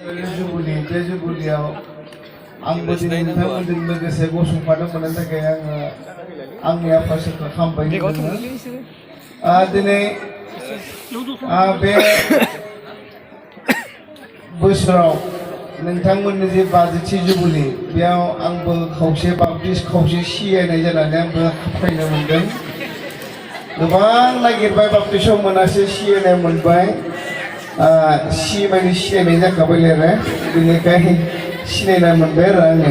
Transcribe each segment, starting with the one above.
Jubilee बे जुबिलीयाव आंबो दिनै नोंथांमोनजों लोगोसे गसंफानो मोननायनि थाखाय आंनि आफाखौ हामबाय होदों दिनै बे बोसोराव नोंथांमोननि जे 50थि जुबिली बेयाव आंबो खावसे बाप्टिस्ट खावसे सिआइनाय जानानै आंबो फैनो मोनदों गोबां नागिरबाय बाप्टिस्टआव मोनासै सिआइनाय मोनबाय सि माने सिनायनाय जाखाबाय आरो बेनिखाय सिनायना मोनबाय आरो आङो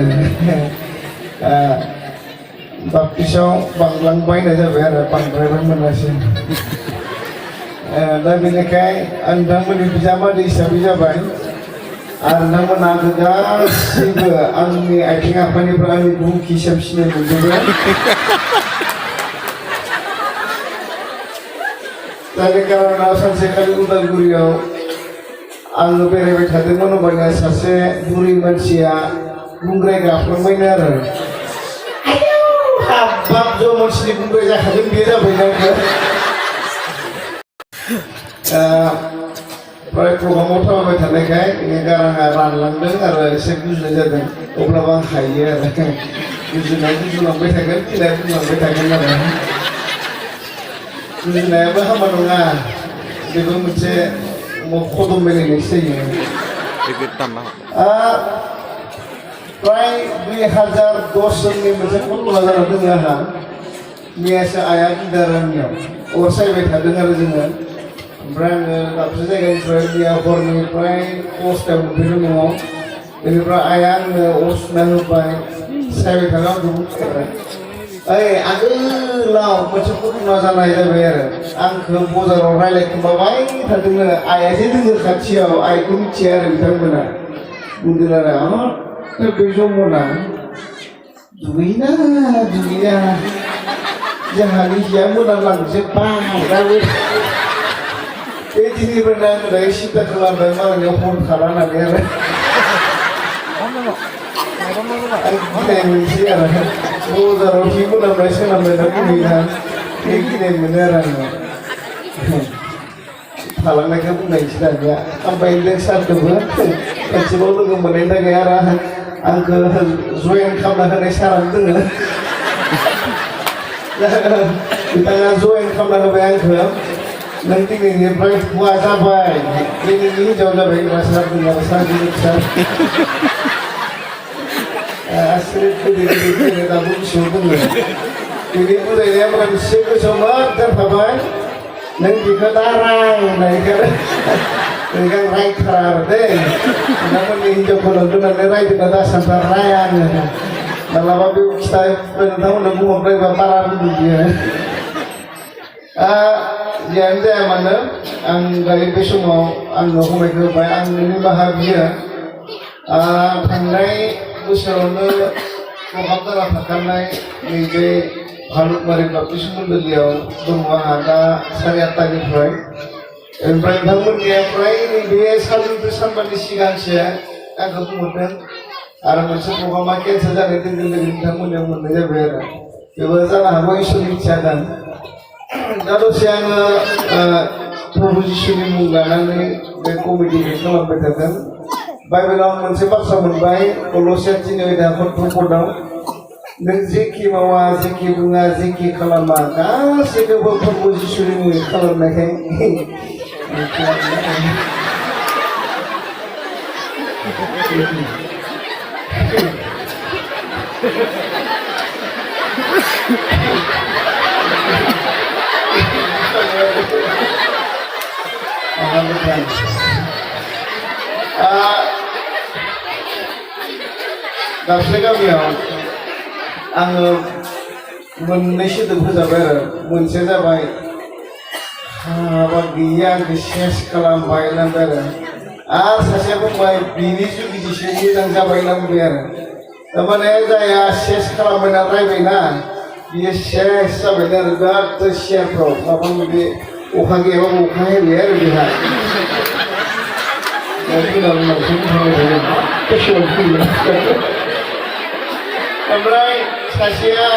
बाप्टिस्टआव बांलांबाय होननाय जाबाय आरो बांद्रायबो मोनासै दा बेनिखाय आं नोंथांमोननि बिजामादै हिसाबै जाबाय आरो नोंथांमोना गासैबो आंनि आथिं आफानिफ्राय आंनि बुहुमखि हिसाब सिनाय मोनजोबो जायनि कारनाव सानसेखालि उदालगुरियाव आङो बेरायबाय थादोंमोन होमबानिया सासे बुरि मानसिया बुंग्राय गाफ्लांबायनो आरो हाब जमनसिंनि बुंग्राय जाखागोन बेयो जाबायना प्राय प्रग्रामाव थाबायबाय थानायखाय बिनि गाराङा रानलांदों आरो एसे गुजुनाय जादों अब्लाबो आं हायो आरो गुजुलांबाय थागोन बिलाइ बुंलांबाय थागोन आरो गुजुनायाबो हामा नङा बेबो मोनसे खदम बेरायनायसो जायो प्राय 2010 सननि मोनसे फट'ला जाना दङ आंहा मैयासो आइया गिदार आंनियाव अर सायबाय थादों आरो जोङो ओमफ्राय आङो दाबसे जायगानिफ्राय मैया हरनिफ्राय 5टायाव मोनफैदों न'आव बेनिफ्राय आइया आंनो अर सुना होबाय सायबाय थानो आंखौ बुंबाय ओइ आगोलाव मोनसे घटना जानाय जाबाय आरो आंखौ बाजाराव रायलायखोमाबाय थादोंनो आइयासो दोङो खाथियाव आइखौ मिथिया आरो बिथांमोना बुंदों आरो बे जमना दुगैया जोंहानि हिया मोनामलांजोब्बाय बे दिननिफ्रायनो आङो दायो सिन्था खालामबाय मालायनियाव हर खाला होननानै आरो गिनाय मोनसै आरो बाजाराव हि मोनामनाय सोनामनाय दा बुंहैना बे गिनाय मोनो आरो आङो थालांनायखौ बुंनायसै दानिया हामबाय होनदों सारखौबो खनसेबाव लोगो मोननायनि थाखाय आरो आंखौ जयेन खालामना होनाय सारानो दोङो बिथाङा जयेन खालामना होबाय आंखौ नों दिनैनिफ्राय हौवा जाबाय दिनैनि हिन्जाव जाबाय होनबा सार बुङो सार सार गिदिर दाबो गोसोआव दङ बिनि बुजायनाया आंहा एसे गोसोआव मोजां थाबाय नों बेखौ दा रायनायखौ नों रायथारा आरो दे नोंथांमोननि हिन्जावफोरनाव दोननानै रायदोंना दासान्था राया आङो मालाबा बे खिथा नोंथांमोननो बुंहरबायबा बारा बुंदियो जियानो जाया मानो आं दायो बे समाव आंनो हमायखौ होबाय आं निमाहा बियो थांनाय बोसोरावनो प्रग्राम जाना थाखानाय नैबे भालुकबारि बाप्टिस्ट मण्डलियाव दङ आंहा दा 8:30निफ्राय ओमफ्राय नोंथांमोननिया फ्राय नैबे सानब्रै सानबानि सिगांसो आंखौ बुंहरदों आरो मोनसे प्रग्रामा केन्सेल जानाय लोगो लोगो नोंथांमोननियाव मोननाय जाबाय आरो बेबो जानो हागौ इसोरनि इच्छा दां दा दसे आङो प्रभु जिसुनि मुं लानानै बे कमेडिखौ खालामबाय थादों बाइबेलाव मोनसे बाथ्रा मोनबाय कल'सियान 3:8 नों जेखि मावा जेखि बुङा जेखि खालामा गासैखौबो प्रभु जिसुनि मुङै खालामनायखाय दाबसे गामियाव आङो मोननै सोदोब होजाबाय आरो मोनसेया जाबाय हाबा गैया आंखौ सेस खालामबाय होनबाय आरो सासेया बुंबाय बिनि जुगिदिसो मोजां जाबाय होनना बुंबाय आरो थारमाने जाया सेस खालामबायना रायबायना बियो सेस जाबायना आरो बिराद सियारफ्राव माबा माबि अखा गैयाबा अखा हायबाय आरो बेहा ओमफ्राय सासेया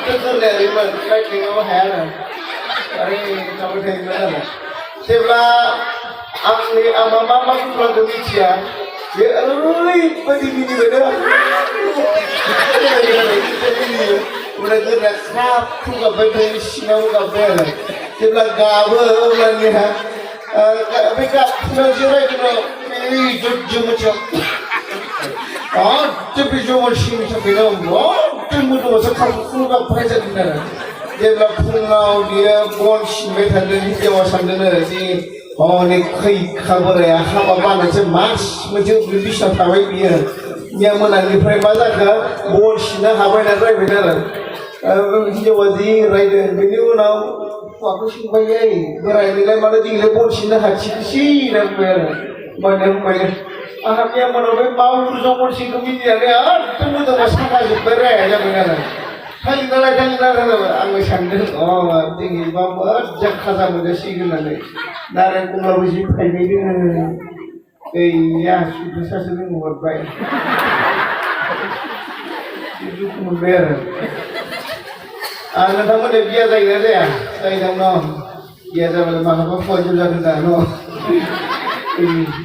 गोरलैयारिमोन रायज्लायनोबो हाया आरो थाबाय थायोमोन आरो जेब्ला आं मा बुंफ्लांदों मिथिया dia oerैबायदि मिनिबायनो udah gerak sapu gabai dari sinau gabai lah dia gawe ulangnya mereka pulau jirai kena ini jujur macam tapi Jomonsing sampai nama temu tu masa kampung gabai jadi mana dia pulau dia bon simpai tadi dia wasan dana di ni khabar ya haba macam mas macam bisa tahu dia yang mana di peribadi ke bon sina haba nak benar hijawazi rider beliau nak aku sih bayai berai nilai mana tinggal pun sih nak hati dan banyak ahamnya mana mau Jomonsing kami dia temu tu masih kasih berai aja benar kali angin sandal tinggi bawa jak khasa muda sih guna ni narang kumar uji pakai ni ya sudah saya sering buat baik itu kemudian anak kamu dia biasa ini ya, saya tahu biasa mana apa pun juga kita no.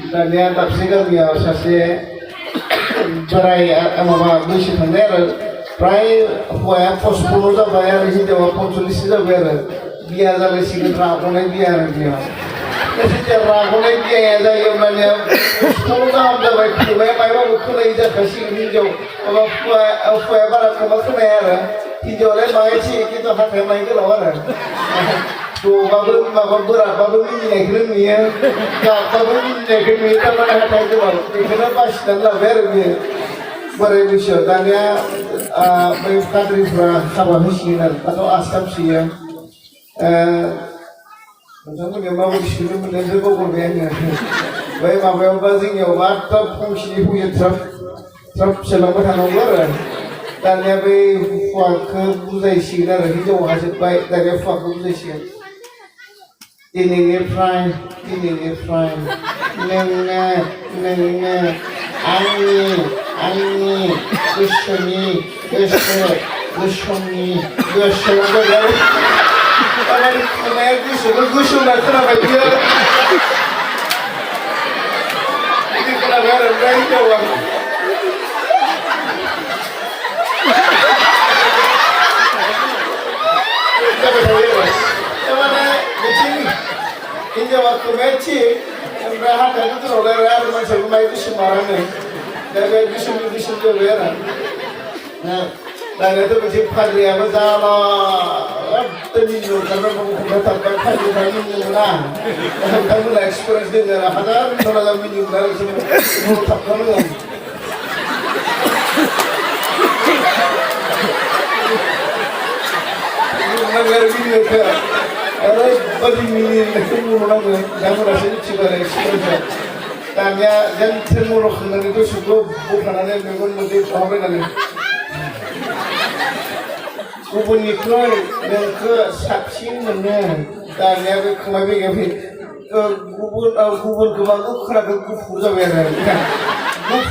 Dan dia tak segar dia saya berai ama bersih benar, berai apa sepuluh dah bayar ini dia apa tulis dah bayar, biasa bersih rakonai biar dia. Jadi rakonai dia ya dah yang mana sepuluh dah ada bayar, bayar bukan ini dah kasih ini jauh, apa barang kemasuk bayar. Hijaulah macam kita hati macam orang. Tu babel berat, babel ini negeri ni ya. Babel ini negeri ni kita mana hati itu baru. Kita pas dalam berbi berbisyo. Tanya berkatri pura kabar misinan atau asam siang. Macam ni mahu disuruh mendengar kau berbiaya. Baik mahu bazing ya, mata fungsi punya trap selamat hanongan. Tanya be fuak buzai sihna lagi jauh hasil baik tanya fuak buzai sih. Ini fry, nenga, ani, kushoni, ada. Kalau kushon nak kena bayar. Ini kena bayar berapa jauh? Ini waktu match, mereka tadi tu orang macam main di Semarang ni, dari di sini tu orang. Dan itu macam kali apa sahaja, tadi tu kerana kita tak kali kali ni lah. Kamu lah experience dia, ada orang kali ni lah semua tak kamu. Nagar ini ke, ada bagi mini semua orang yang rasa cipta experience. Tanya yang semua orang itu suka bukan ada memang mesti tahu kan. Kubun iklan yang ke saksi mana, tanya ke kemarin kami kubun kebangun kerana kubur jalan.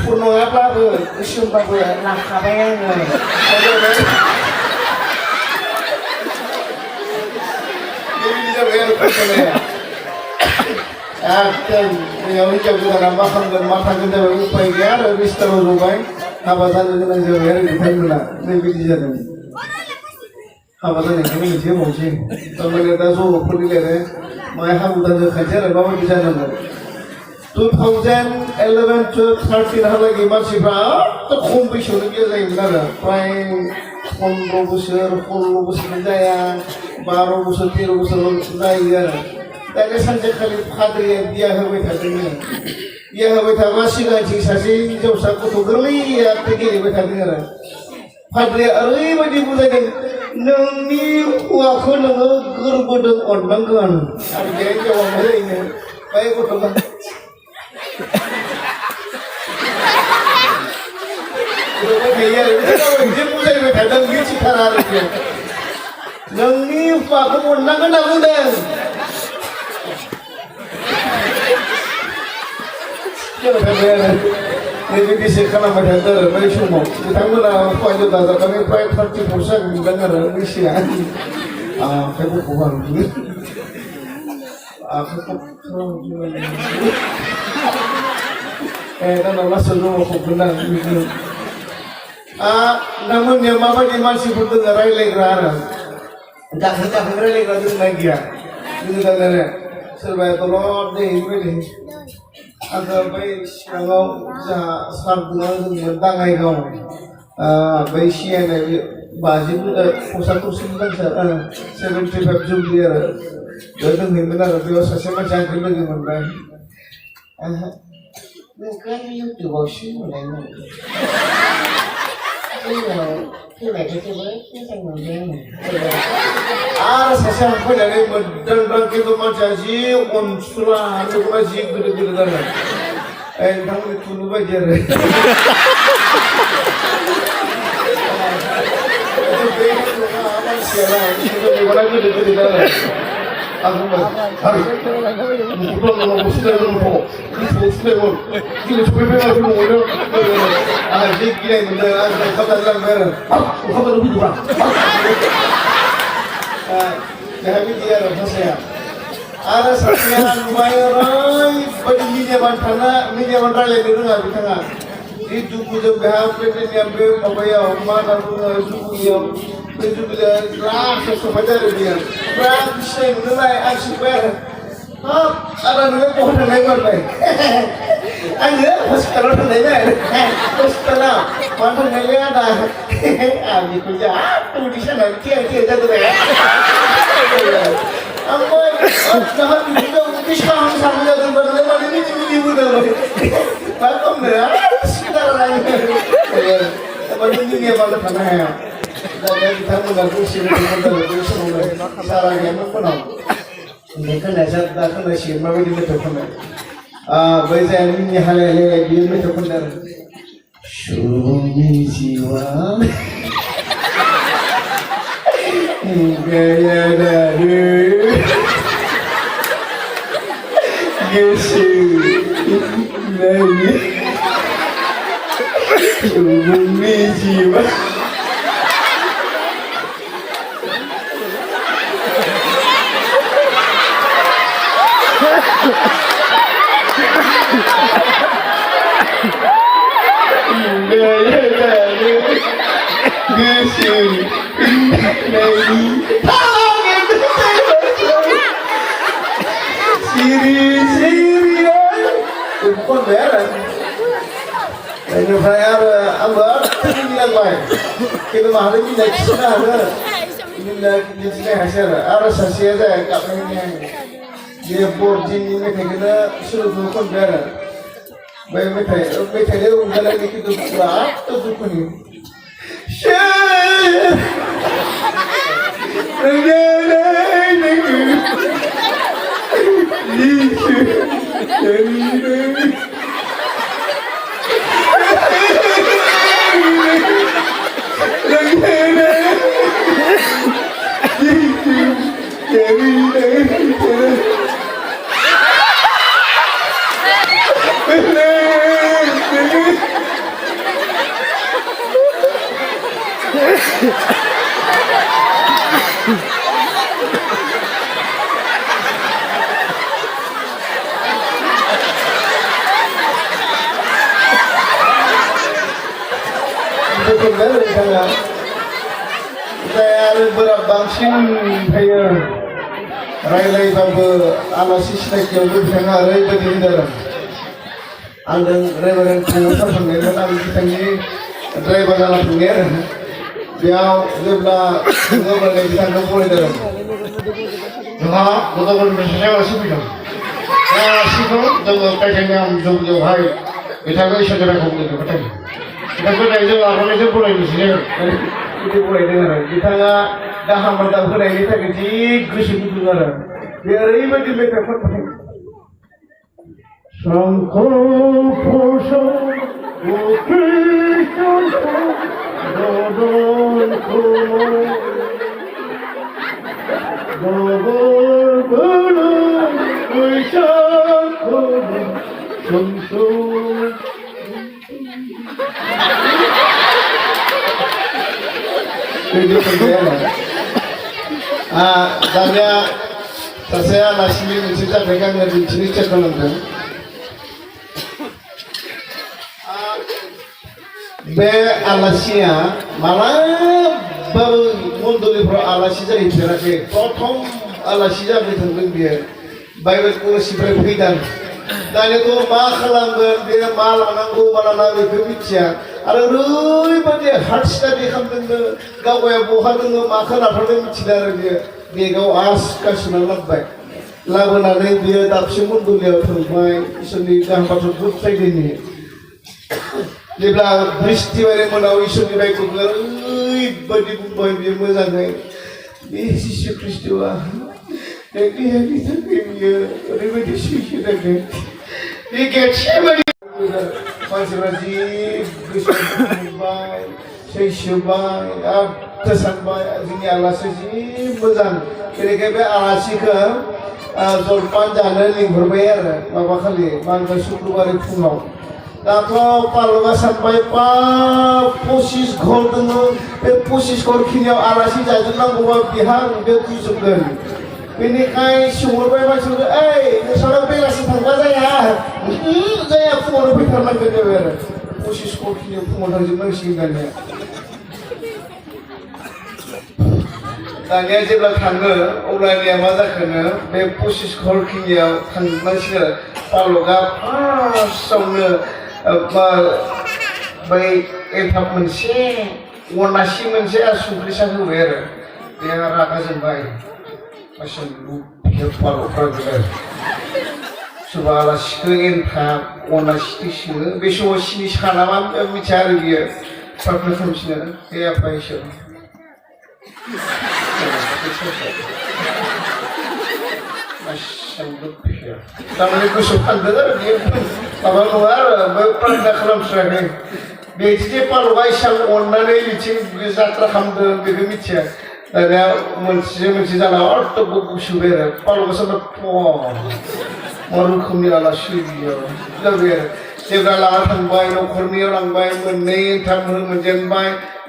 Kubur apa kesumpah nak kabayan. Akan yang ucap kita nambahkan dan makan kita berupaya ya, habis terlalu habatan dengan jawab di timna, lebih dijadi. Habatan yang kami siapa sih? Kalau kita so pergi leh, mai habatan kerja bawa bisa nama. 2011, 12, 13 lagi masih berapa? Terkumpul sudah kita ini prime 15 besar jaya, 12 besar, 13 besar jaya. Tapi sanjak kali khadri dia hawe khadri, dia hawe thawasi gaji sasi jauh saku tu gerli ya pergi hawe khadri ada. Khadri arui bagi bulan nungi waktu nungu gerbudung orang kan. Ada jadi jawab mana ini? Baik betul. Dia mulai berkadang gitu cara dia. Nungi waktu orang kan aku dah. Jadi di sekolah macam mana semua. Kita mula apa aja dah. Kami pride 30% dengar Indonesia. Aku bukan. Aku दानाव लास्टआव जमा फबगोन आं बिदिनो नोंथांमोननिया माबायदि मानसिफोर दङ रायज्लायग्रा आरो गाखो गाखो रायज्लायग्रा दोंना गैया दोङो दानो सोरबाया दलद दैबायदि आङो बै सिगाङाव जोंहा सार दङमोन दाङाइगाव बै सिआइनाय 75 जुबिली आरो बेयाव दोंहैयोमोन आरो बेयाव सासे मानसि आंखौ लोगो मोनबाय नोंखौ इउटुबावसो नुनायमोन फैनायखौ जोबोद मोजां मोनदों आरो सासे आं फैनानै मोजां खिन्थु मानसिया जि अनसुला नोंखौबा जि गोदो गोदो जादों नोंथांमोननि थुलु बायदि आरो मानसिया मेगना गोदो गोदो जादों आं बुंबाय दिनै सफैबाय आरो न'आवनो आंहा जि गिनाय मोनदों आं ओंखाम जानो लांबाय आरो ओंखाम जानो फैदोंबा बेहा बिदि आरो सासेया आरो सासेया नुबाय ओरैबायदि मिडियामान रायज्लायनो रोङा बिथाङा जि दुखुजों बेहा प्रेगनेन्टनिया बे माबायाव मा होनना बुङो जुबिलीयाव बे जुबिलीया लास्टआव सफैदों आरो बियो ओमफ्राय आं सिनाय मोनोलाय आं सोंबाय आरो आदा नोङो बहा थांनाय मोनबाय आङो हस्पिटालाव थांनायमोन हस्पिटालाव मानो थांनायलै आदा आं बेखौ जा उदै सानानै थियार थियार जादोंबाय आंबो नोंहा बिदिनो उदै साहां साहां जादोंबा नोंलाय मानो मिथि मिथि बुंदोंमोन मा खालामनो सिदा लाङो माने दुनिया बाला थानो हाया दानिया बिथांमोना बुंसिगोन समावनो सारा गैयामोन फोनाव खोनाया दा खोनासिगोन माबायदि मेथाइ खनो बै जाय मिनि हालायलाय बियो मेथाइ खनदों आरो सुबुंनि जिउआ गैया दानो गोसो नायनो सुबुंनि जिउआ बेनिफ्राय आरो आंबो मिनिलांबाय खिन्थु माहारि मिनिनाय खिथिनो हागोन मिथिनो हायासै आरो सासेया जाया गाबनायनि बे बरदिननि मेथाइखौनो सोलोंनो खनबाय आरो बै मेथाइनि रंजानायनि खिन्थु बिराद दुखुनि आरो बोराब बांसिन फैयो रायलायबाबो आलासि सिनायथियावबो बिथाङा ओरैबायदि होदों आंजों ड्राइभारजों थांनो थांनायमोन आं बिथांनि ड्राइभार जाना थांनाय आरो बेयाव जेब्ला गभर्नमेन्ट बिथांखौ फरायदों जोंहा गभर्नमेन्ट सासे आलासि फैदों बे आलासिखौ जोङो खायखायनो आं जुबिलीयावहाय बिथांखौ इसोरजों बुंदों फोथायो बिथांखौ जों आर'नाइजों बरायनोसै बिदि बरायदों आरो बिथाङा गाहाम मोजां होनायनि थाखाय जि गोसो गुदुं आरो बे ओरैबायदि मेथाइ खनबाय दानिया सासे आलासिनि मोनसे जाथायखौ आङो दिन्थिनो इच्ছা खालामदों बे आलासिया मालाबाबो मन्दलिफ्राव आलासि जाहैफेराखै प्रथम आलासि जाबाय थांदों बियो बाइबेल कलेजनिफ्राय फैदों दानियाथ' मा खालामगोन बे मा लानांगौ मा लानाङा बेखौ मिथिया आरो ओरैबायदि हार्ड स्टाडि खालामदोंनो गावगाया बहा दङ माखौ लाथारदों मिथिला आरो बियो बेगाव आसखा सोना लाबोबाय लाबोनानै बियो दाबसे मन्दलियाव थांबाय इसोरनि गाहाम बाथ्रा गुड फ्राइडेनि जेब्ला बृहस्पतिबार मोनाव इसोरनि रायखौ ओरैबायदि बुंबाय बियो मोजाङै बे जिसु ख्रिस्ट'आ बे देहानि थाखाय बियो ओरैबायदि सैसोनांगोन बे गेटसेबायदि मानसिफ्रा जि गोसोआव मोनबाय सैसोबाय आरो सानबाय जोंनि आलासि जि मोजां बेनिखायनो बे आलासिखौ जलपान जानो लिंहरबाय आरो माबा खालि मा होनो शुक्रबारै फुङाव दाथ' पालका सानबाय बा 25 घर दङ बे 25 घर खिनियाव आलासि जाजोबनांगौबा बिहा उदै फैजोबगोन बेनिखायनो सोंहरबाय मानसिफोरखौ ओइ नोंस्रानाव बेलासि थांबा जाया जाया फुङावनो फैथारनांगोन जाबाय आरो 25 घर खिनियाव फुङाव थांजोबनांसिगोन दानिया जेब्ला थाङो अब्लानिया मा जाखोनो बे 25 घर खिनियाव थांजोबनांसिगोन पालका फार्स्टआवनो बै एनथाब मोनसे अनासि मोनसे आरो संख्रि सा होबाय आरो बे रागा जोंबाय सोरबा आलासिखौ एनथाब अनासिखौ सोङो बे समाव सिनि सानामा मिथिया आरो बियो प्रार्थना खालामसिनो बे आफा इसोर तारमाने गोसोआव थांदों आरो बियो माबा नङा आरो बै प्रार्थना खालामस्रायाखै बेदिजे पालका इसां अननानै बिथिं जात्रा खालामदों बेखौ मिथिया दानिया मोनसे जाना अर्थ' गुसुबाय आरो पालका सानबा मा रोखोमनि आलासि बियो जाबाय आरो जेब्ला लाना थांबाय न'खरनियाव लांबाय मोननै एनथाब मोनजेनबाय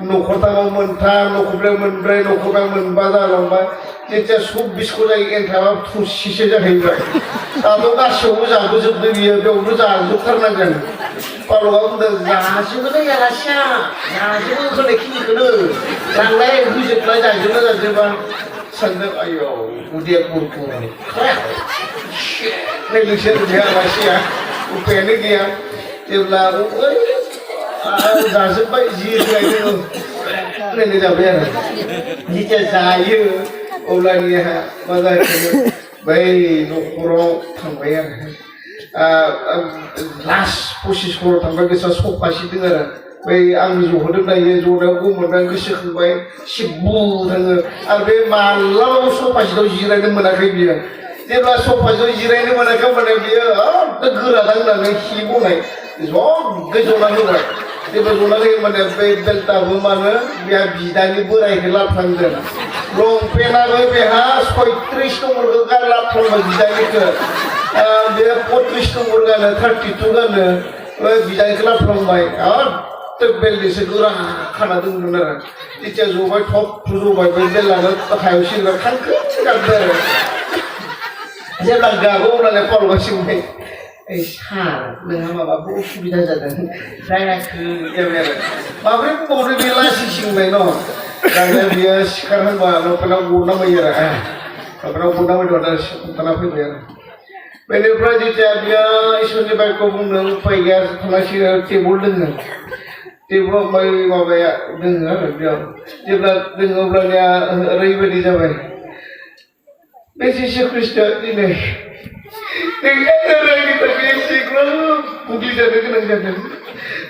न'खरथामाव मोनथाम न'खरब्रैयाव मोनब्रै न'खरबायाव मोनबा जालांबाय जेथिया 24 जायो एनथाबा थुसिसे जाहैबाय दाथ' गासैयावबो जाबोजोबदों बियो बेयावबो जाजोबथारनांगोन पालका बुंदों जाजोबोलै आलासिया जाजोबो होनायखिनिखौनो लांलाय होजोबलाय जाजोबा सानदों आयौ उदैया बुरबुर नोंसोर बे आलासिया उपायानो गैया जेब्ला जाजोब्बाय जि रायदों ओरैनो जाबाय आरो जेथिया जायो अब्लानिया मा जाहैखो बै न'खराव थांबाय आरो लास्ट 25 घराव थांबाय गोसोआ सफासिदों आरो बै आं जहोदों दायो जनायाव गोमोरनानै गोसोखांबाय सिब्बु थाङो आरो बे मालाबाबो सफासिदाव जिरायनो मोनाखै बियो जेब्ला सफासिदाव जिरायनो मोनाखै होनबाथाय बियो गोरादां होननानै हि बनाय ज'गै जना होबाय जेब्ला जना होयो माने बै बेल्टाबो मानो बेहा बिदानि बोरायखौ लाबोफ्लांदों लंपेन्टआबो बेहा 36 नम्बरखौ लाबोफ्लांबाय बिदानिखौ बे 35 नम्बर गानो 32 गानो बिदानिखौ लाबोफ्लांबाय बेल्टजोंसो गोरा खाना दोंमोन आरो जेथिया जबाय थप जबाय बे बेल्टआनो हायाव सिलबाय खांखो गाबदों आरो जेब्ला गाबो अब्लानो पालका सोंबाय सार नोंहा माबाफोर उसुबिदा जादों जायाखै जाबाय आरो माबोरै बुंबावनो बे लासि सिंबाय न' दानिया बियो सिखार होनबा लंपेन्टआव गुरनांबाय आरो लंपेन्टआव गुरनांबाय दा हमथाना फैबाय आरो बेनिफ्राय जेथिया बियो इसोरनि बाइकखौ बुंनो उपाय गैया थांनांसिगोन टेबोल दोङो टेबोलाव माबाया दोङो आरो बेयाव जेब्ला दोङो अब्लानिया ओरैबायदि जाबाय बे जिसु ख्रिस्ट'आ दिनै नोंनि थाखाय एसेग्राब बुग्लिजानो गोनां जादों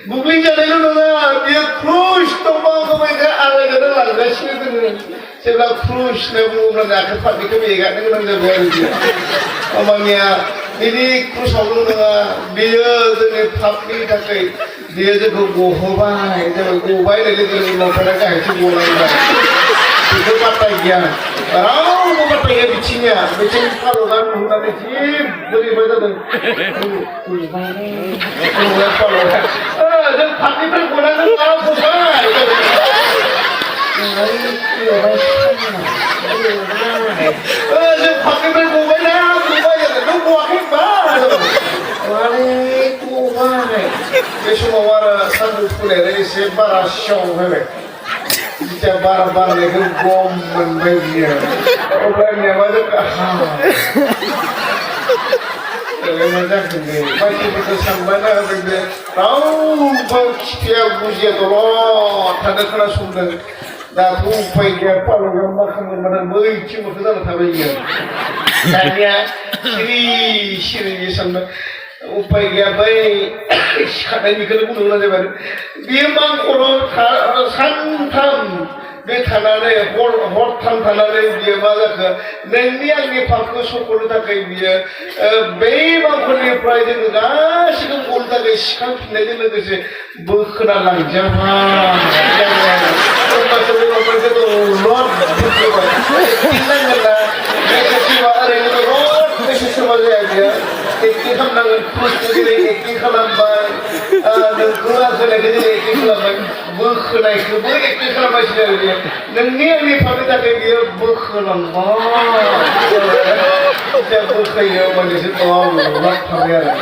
बुग्लिजानायल' नङा बियो क्रुस दंफांखौबो आलायनानै लांगासिनो दोङो जेब्ला क्रुस होनना बुङोब्ला आखाइ फारनैखौ एगारनो गोनां जाबाय आरो बियो मामानिया बिनि क्रुसावल' नङा बेयो जोंनि पापनि थाखाय बेयो जोंखौ गहोबाय जाबाय गबाय होननाय लोगो लोगो लंपेन्टआ गाहायथिं गलांबाय बेखौ बाथ्रा गैया रावबो बाथ्रा गैया बिथिंनिया बिथिं पालका नुहुरनानै जि बोरैबा जादों पालका जों पापनिफ्राय गनानै मा गबाय जों पापनिफ्राय गबायना गबाय आरो नों गवाखै होनबा माने गबाय बे बे समाव आरो सानदुं फुनायलाय एसे बारा सियाव फैबाय जिथिया बारा बारनायखौ गम मोनबाय बियो अब्लानिया मा जाखो मा जाखो बे बायदिफोरखौ सानबायना बे रावबो खिथाया बुजिया दलद थानो खोनासंदों दाथ' उफाय गैया पालकआव मा खालामगोन बैथिं मोखो जाना थाबाय बियो दानिया सिरि सिरि सानबाय उफाय गैया बै सिखारनायनिखौनो बुंनो गोनां जाबाय बेयो मांखराव सानथाम बे थानानै हरथाम थानानै बियो मा जाखो नोंनि आंनि पापखौ सख'नो थाखाय बियो बै मांखरनिफ्राय जोङो गासिबो गनो थाखाय सिखांफिननायजों लोगोसे बोखोना लांजाबाय होमबासो बे माबाखौ दलद बुजिबाय नांगोन ना मेसेज ओरैनो दलद मेसेज होबा जाया बियो एक्टिं खालामनांगोन क्रुसखौ दिनै एक्टिं खालामबाय नोंखौ आखोनायखौ दिनै एक्टिं खालामबाय बोखोनायखौबो एक्टिं खालामबायसो आरो बियो नोंनि आंनि फानि थाखाय बियो बोखोलांबाय बोखोयो मानेसो दलद थाबाय आरो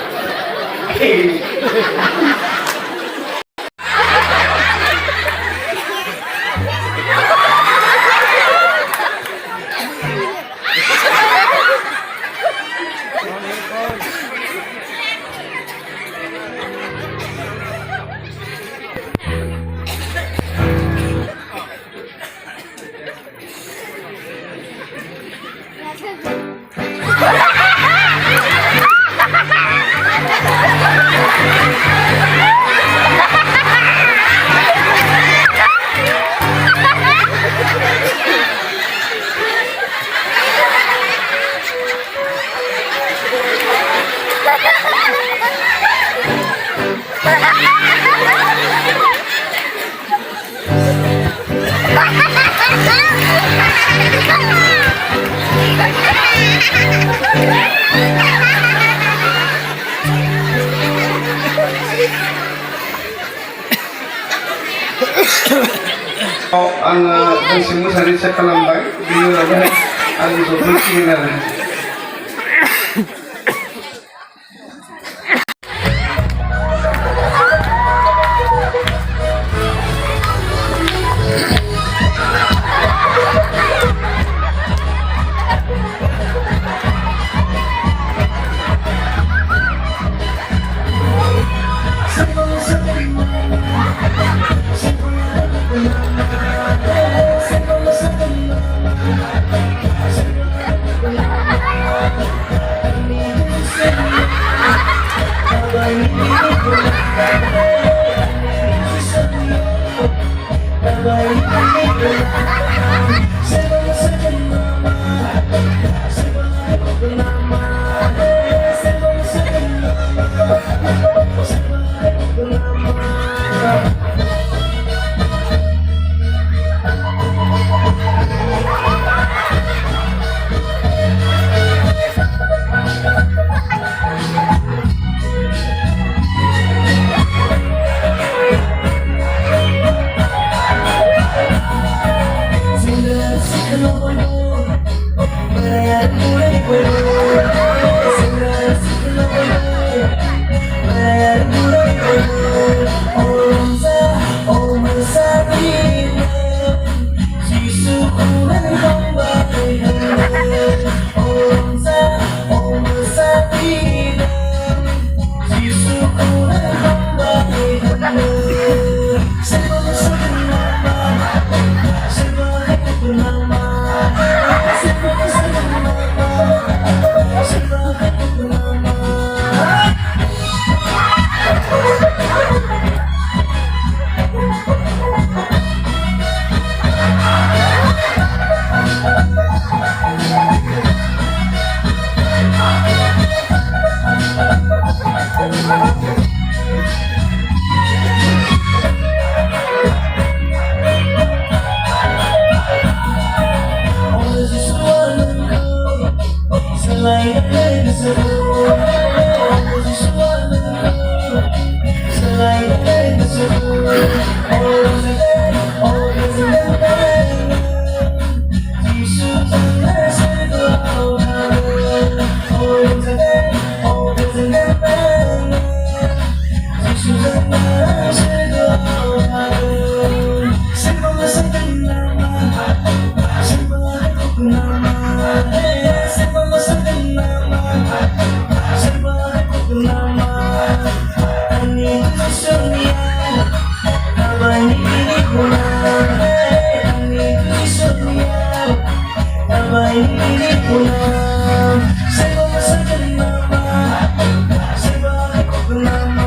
आङो दोंसे मोसानाय सेट खालामबाय बिनि उनावहाय आंनि जबखौ सिगोन आरो nama